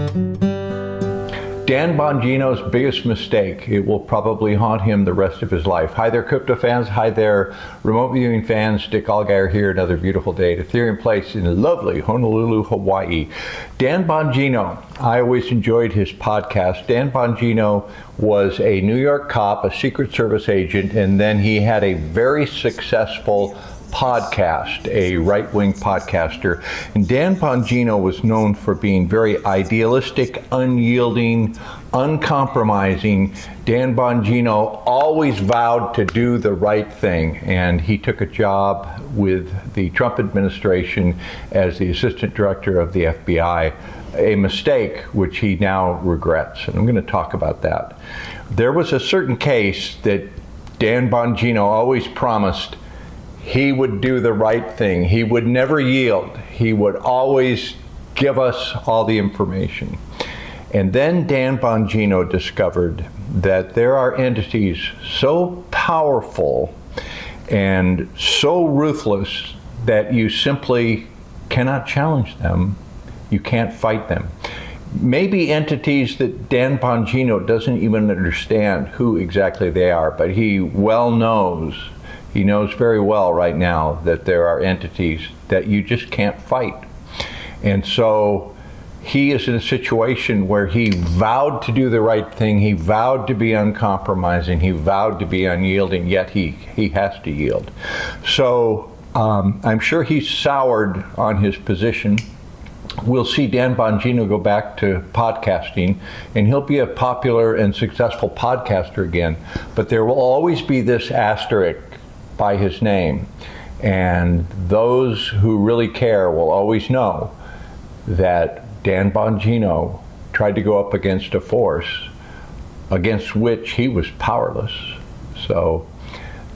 Dan Bongino's biggest mistake. It will probably haunt him the rest of his life. Hi there, crypto fans. Hi there, remote viewing fans. Dick Allgaier here. Another beautiful day at Ethereum Place in lovely Honolulu, Hawaii. Dan Bongino. I always enjoyed his podcast. Dan Bongino was a New York cop, a Secret Service agent, and then he had a very successful podcast, a right-wing podcaster. And Dan Bongino was known for being very idealistic, unyielding, uncompromising. Dan Bongino always vowed to do the right thing, and he took a job with the Trump administration as the assistant director of the FBI, a mistake which he now regrets, and I'm going to talk about that. There was a certain case that Dan Bongino always promised he would do the right thing. He would never yield. He would always give us all the information. And then Dan Bongino discovered that there are entities so powerful and so ruthless that you simply cannot challenge them. You can't fight them. Maybe entities that Dan Bongino doesn't even understand who exactly they are, but he well knows. He knows very well right now that there are entities that you just can't fight. And so he is in a situation where he vowed to do the right thing. He vowed to be uncompromising. He vowed to be unyielding, yet he has to yield. So I'm sure he's soured on his position. We'll see Dan Bongino go back to podcasting, and he'll be a popular and successful podcaster again. But there will always be this asterisk by his name, and those who really care will always know that Dan Bongino tried to go up against a force against which he was powerless. So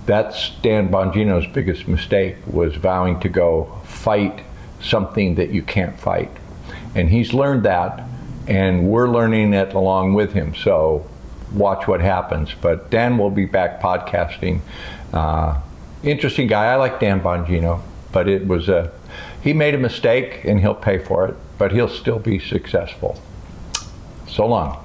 that's Dan Bongino's biggest mistake, was vowing to go fight something that you can't fight. And he's learned that, and we're learning it along with him. So watch what happens. But Dan will be back podcasting. Interesting guy. I like Dan Bongino, but he made a mistake and he'll pay for it, but he'll still be successful. So long.